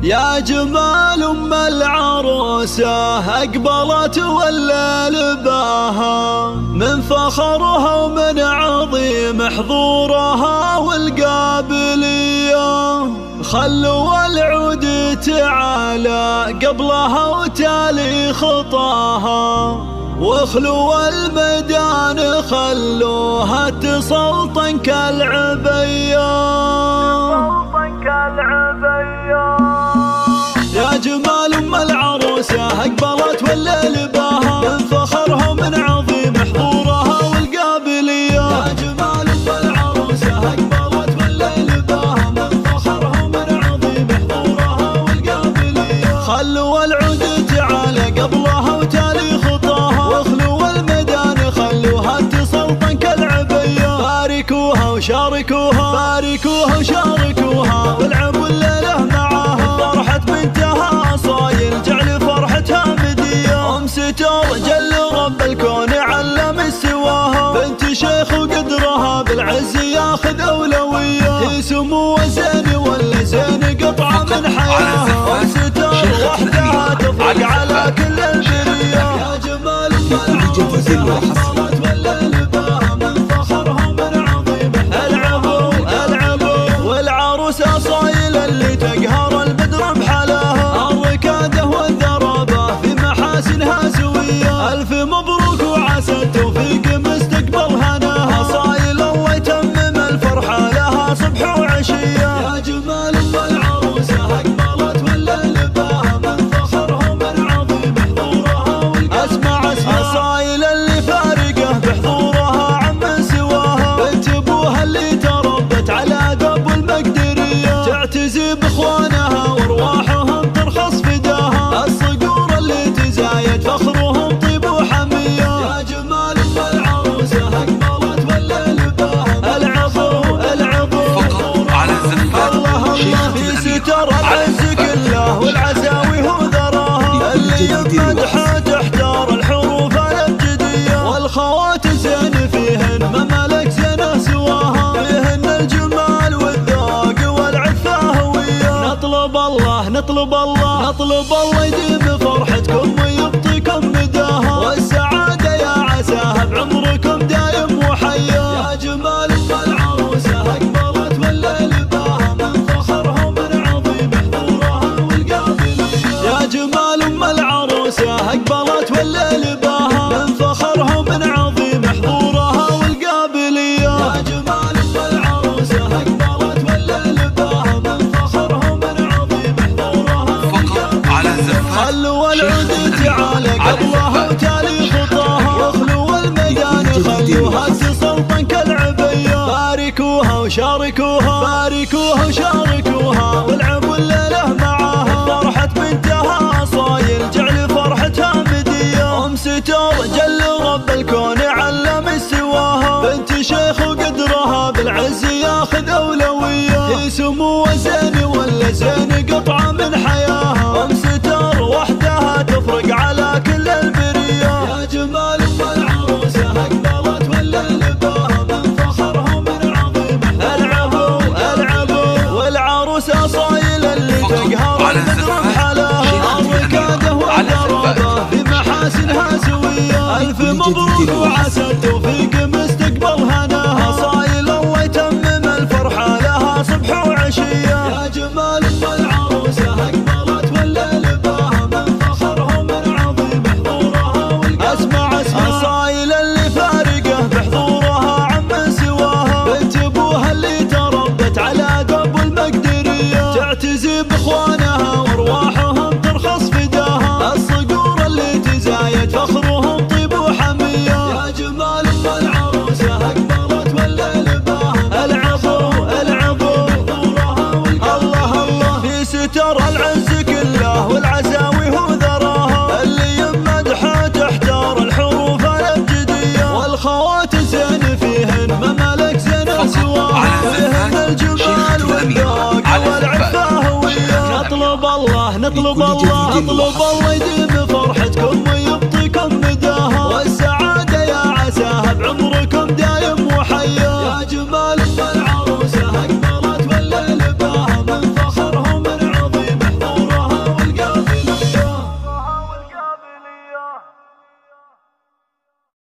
يا جمال أم العروسة أقبلت والليل باها، من فخرها ومن عظيم حضورها والقابلية. خلوا العود تعالى قبلها وتالي خطاها، واخلوا الميدان خلوها تسلطن كالعبية. يا جمال أم العروسة أقبلت والليل باها، من فخرها ومن عظيم حضورها والقابلية. يا جمال أم العروسة أقبلت والليل باها، من فخرها ومن عظيم حضورها والقابلية. خلوا العود تعالى قبلها وتالي خطاها، واخلوا الميدان خلوها تسلطن كالعبية. باركوها وشاركوها، باركوها وشاركوها، والعبوا الليلة معاها. فرحة بنتها صايل جعل فرحتها مدية، أم ستار جل رب الكون علم سواها. بنت شيخ وقدرها بالعز ياخذ أولوية، هي سمو زين ولا زين قطعة من حياها. أم ستار وحدها تفرق على كل البرية. يا جمال أم العروسة أقبلت والليل باها، من فخرها ومن عظيم العبوا العبوا. والعروسة صايلة اللي تقهر البدر بحلاها، الركادة والذرابة في محاسنها سوية. ألف مبروك وعسى التوفيق مستقبل هناها، صايلة الله يتمم الفرحة لها صبح وعشية. يا جمال أم العروسة أقبلت والليل باها، من فخرها ومن عظيم حضورها والقابلية. اسمع صايلة اللي فارقة بحضورها عمن سواها، بنت ابوها اللي تربت على دب المقدرية. تعتزي باخوانها وارواحهم ترخص فداها، الصقور اللي تزايد فخرهم طيب وحمية. يا جمال أم العروسة أقبلت والليل باها، العضو العضو على الزفات. الله الله في ستر العز كله والعزاوي هو ذراها، اللي يمدحه تحتار الحروف الابجدية. والخوات زين فيهن ما ملك زينه سواها، فيهن الجمال والذوق والعفة هوية. نطلب الله نطلب الله نطلب الله يديم فرحتكم ويبطيكم مداها، والسعادة يا عساها بعمركم دايم وحيا. يا جمال أم العروسة أقبلت والليل باها، من فخرها ومن عظيم حضورها والقابلية. يا جمال أم العروسة أقبلت والليل باها، من فخرها ومن عظيم حضورها والقابلية. يا جمال أم العروسة أقبلت والليل باها، من فخرها ومن عظيم حضورها والقابلية. خلوا العود تعالى قبلها وتالي خطاها، واخلوا الميدان خلوها تسلطن كالعبية. باركوها وشاركوها، باركوها وشاركوها، والعبوا الليلة معاها. فرحة بنتها صايل جعل فرحتها مدية، أم ستار جل رب الكون علم سواها. بنت شيخ وقدرها بالعز ياخذ أولوية، هي سمو زين ولا زين قطعة من حياها. أم ستار وحدها تفرق على كل البرية. يا جمال أم العروسة أقبلت والليل باها، من فخرها ومن عظيم العبوا العبوا. والعروسة صايلة اللي تقهر البدر بحلاها، الركادة والذرابة في محاسنها سوية. ألف مبروك وعسى التوفيق مستقبل هناها، صايلة الله يتمم الفرحة لها صبح وعشية. يا جمال أم العروسة أقبلت والليل باها، من فخرها ومن عظيم حضورها والقابلية. اسمع صايلة اللي فارقة بحضورها عمن سواها، بنت ابوها اللي تربت على دب المقدرية. تعتزي باخوانها وارواحهم ترخص فداها، الصقور اللي تزايد فخرهم طيب وحمية. يا جمال أم العروسة أقبلت والليل باها، العضو العضو الله الله في ستر العز كله والعزاوي هو ذراها، اللي يمدحه تحتار الحروف الابجدية. والخوات زين فيهن ما ملك زينه سواها، فيهن الجمال والذوق والعفة هوية. نطلب الله نطلب الله نطلب الله يديم فرحتكم